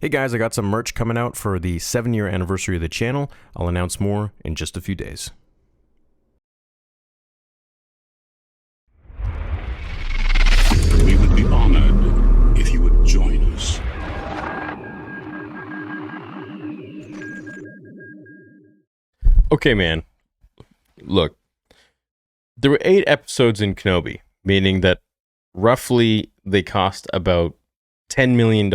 Hey guys, I got some merch coming out for the 7-year anniversary of the channel. I'll announce more in just a few days. We would be honored if you would join us. Okay, man. Look, there were 8 episodes in Kenobi, meaning that roughly they cost about $10 million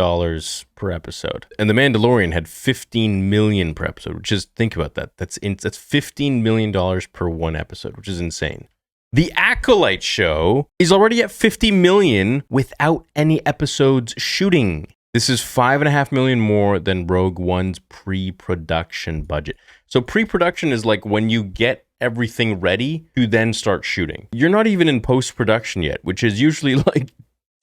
per episode. And The Mandalorian had $15 million per episode, which is, think about that. That's $15 million per one episode, which is insane. The Acolyte show is already at $50 million without any episodes shooting. This is $5.5 million more than Rogue One's pre-production budget. So pre-production is like when you get everything ready to then start shooting. You're not even in post-production yet, which is usually like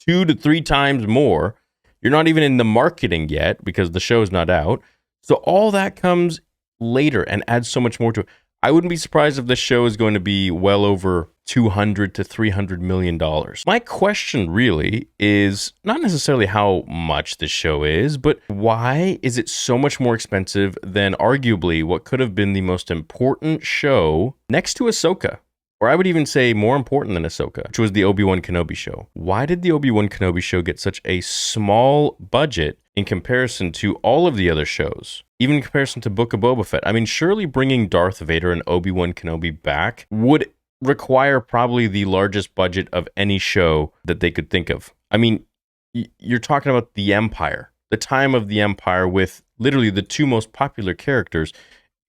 2 to 3 times more. You're not even in the marketing yet because the show's not out. So all that comes later and adds so much more to it. I wouldn't be surprised if this show is going to be well over $200 to $300 million. My question really is not necessarily how much this show is, but why is it so much more expensive than arguably what could have been the most important show next to Ahsoka? Or I would even say more important than Ahsoka, which was the Obi-Wan Kenobi show. Why did the Obi-Wan Kenobi show get such a small budget in comparison to all of the other shows? Even in comparison to Book of Boba Fett. I mean, surely bringing Darth Vader and Obi-Wan Kenobi back would require probably the largest budget of any show that they could think of. I mean, you're talking about the Empire, the time of the Empire with literally the 2 most popular characters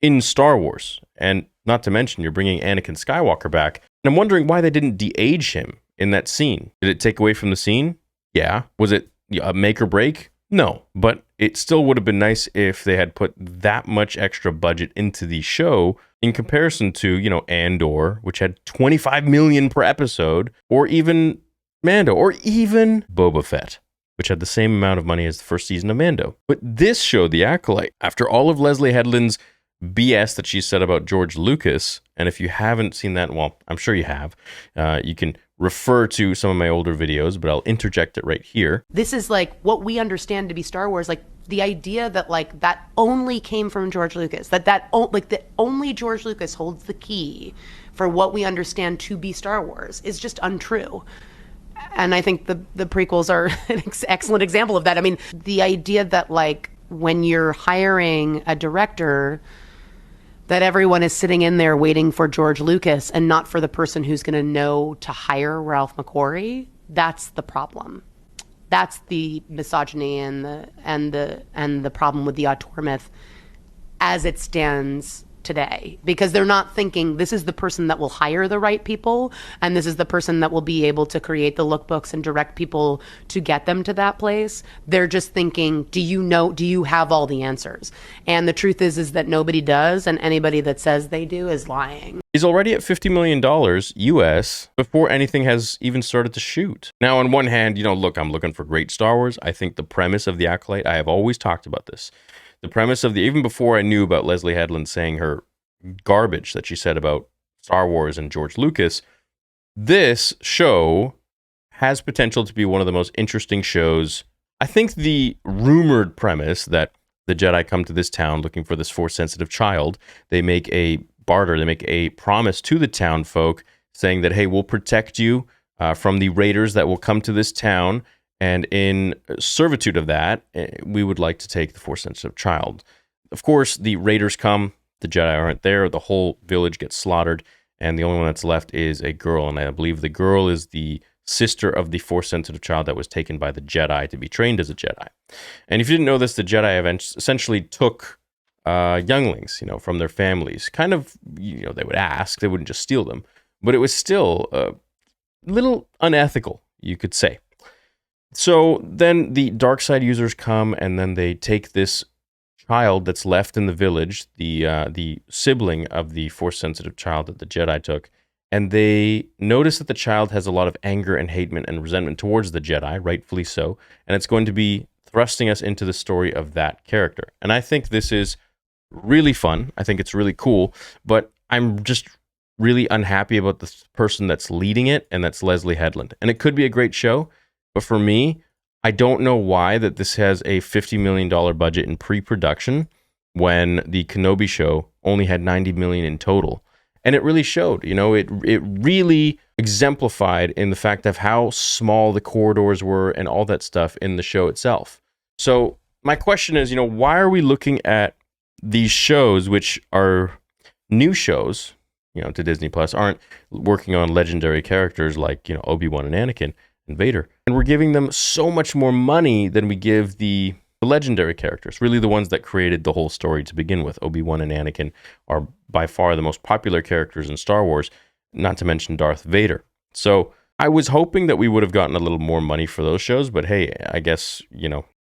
in Star Wars. And not to mention, you're bringing Anakin Skywalker back. And I'm wondering why they didn't de-age him in that scene. Did it take away from the scene? Yeah. Was it a make or break? No. But it still would have been nice if they had put that much extra budget into the show in comparison to, Andor, which had $25 million per episode, or even Mando, or even Boba Fett, which had the same amount of money as the first season of Mando. But this show, The Acolyte, after all of Leslye Headland's BS that she said about George Lucas, and if you haven't seen that, well, I'm sure you have, you can refer to some of my older videos, but I'll interject it right here. This is like what we understand to be Star Wars, like the idea that like that only came from George Lucas, that only George Lucas holds the key for what we understand to be Star Wars is just untrue. And I think the prequels are an excellent example of that. I mean, the idea that like when you're hiring a director, that everyone is sitting in there waiting for George Lucas and not for the person who's going to know to hire Ralph McQuarrie. That's the problem. That's the misogyny and the problem with the auteur myth as it stands today, because they're not thinking this is the person that will hire the right people and this is the person that will be able to create the lookbooks and direct people to get them to that place. They're just thinking, do you have all the answers? And the truth is that nobody does, and anybody that says they do is lying. Is already at $50 million US before anything has even started to shoot. Now, on one hand, look, I'm looking for great Star Wars. I think the premise of The Acolyte, I have always talked about this. The premise of even before I knew about Leslye Headland saying her garbage that she said about Star Wars and George Lucas, this show has potential to be one of the most interesting shows. I think the rumored premise that the Jedi come to this town looking for this Force-sensitive child, they make a barter, they make a promise to the town folk saying that, hey, we'll protect you from the raiders that will come to this town. And in servitude of that, we would like to take the Force-sensitive child. Of course, the raiders come, the Jedi aren't there, the whole village gets slaughtered, and the only one that's left is a girl. And I believe the girl is the sister of the Force-sensitive child that was taken by the Jedi to be trained as a Jedi. And if you didn't know this, the Jedi essentially took younglings, from their families. Kind of, they would ask, they wouldn't just steal them. But it was still a little unethical, you could say. So then the dark side users come, and then they take this child that's left in the village, the sibling of the Force-sensitive child that the Jedi took, and they notice that the child has a lot of anger and hatred and resentment towards the Jedi, rightfully so, and it's going to be thrusting us into the story of that character. And I think this is really fun. I think it's really cool, but I'm just really unhappy about the person that's leading it, and that's Leslye Headland. And it could be a great show, but for me, I don't know why that this has a $50 million budget in pre-production when the Kenobi show only had $90 million in total. And it really showed, it really exemplified in the fact of how small the corridors were and all that stuff in the show itself. So my question is, why are we looking at these shows, which are new shows, to Disney Plus, aren't working on legendary characters like, Obi-Wan and Anakin and Vader, and we're giving them so much more money than we give the legendary characters, really the ones that created the whole story to begin with. Obi-Wan and Anakin are by far the most popular characters in Star Wars, not to mention Darth Vader. So I was hoping that we would have gotten a little more money for those shows, but hey, I guess,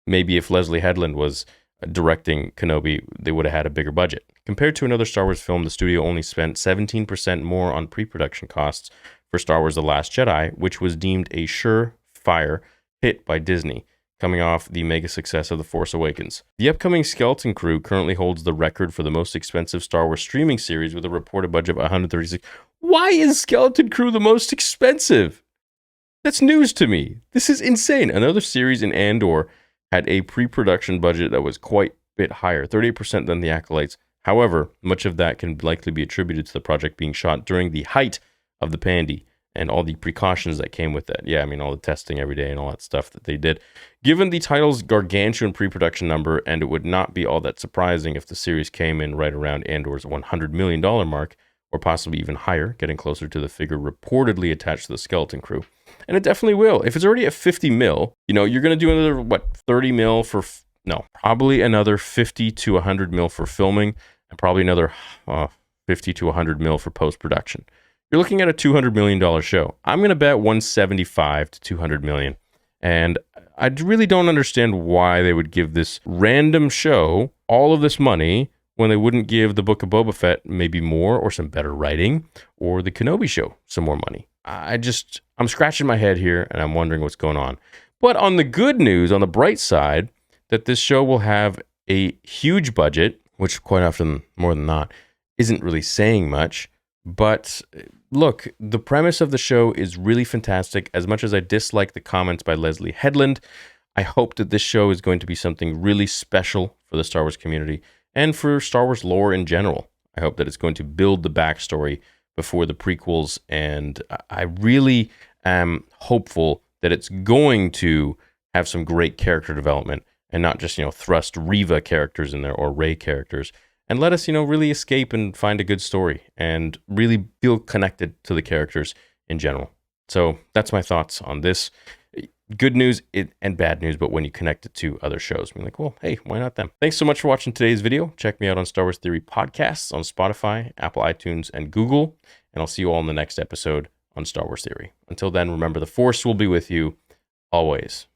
maybe if Leslye Headland was directing Kenobi, they would have had a bigger budget. Compared to another Star Wars film, the studio only spent 17% more on pre-production costs for Star Wars The Last Jedi, which was deemed a surefire hit by Disney, coming off the mega success of The Force Awakens. The upcoming Skeleton Crew currently holds the record for the most expensive Star Wars streaming series with a reported budget of $136. Why is Skeleton Crew the most expensive? That's news to me. This is insane. Another series in Andor had a pre-production budget that was quite a bit higher, 38% than the Acolytes. However, much of that can likely be attributed to the project being shot during the height of the pandy and all the precautions that came with that. Yeah, all the testing every day and all that stuff that they did. Given the title's gargantuan pre-production number, and it would not be all that surprising if the series came in right around Andor's $100 million mark, or possibly even higher, getting closer to the figure reportedly attached to the Skeleton Crew. And it definitely will. If it's already at 50 mil, you're going to do another, 30 mil for, probably another 50 to 100 mil for filming, and probably another 50 to 100 mil for post-production. You're looking at a $200 million show. I'm going to bet 175 to 200 million. And I really don't understand why they would give this random show all of this money when they wouldn't give the Book of Boba Fett maybe more, or some better writing, or the Kenobi show some more money. I'm scratching my head here and I'm wondering what's going on. But on the good news, on the bright side, that this show will have a huge budget, which quite often, more than not, isn't really saying much. But look, the premise of the show is really fantastic. As much as I dislike the comments by Leslye Headland, I hope that this show is going to be something really special for the Star Wars community and for Star Wars lore in general. I hope that it's going to build the backstory before the prequels, and I really am hopeful that it's going to have some great character development and not just, thrust Reva characters in there or Rey characters, and let us, really escape and find a good story and really feel connected to the characters in general. So that's my thoughts on this. Good news and bad news, but when you connect it to other shows, I'm like, well, hey, why not them? Thanks so much for watching today's video. Check me out on Star Wars Theory podcasts on Spotify, Apple iTunes, and Google. And I'll see you all in the next episode on Star Wars Theory. Until then, remember, the Force will be with you always.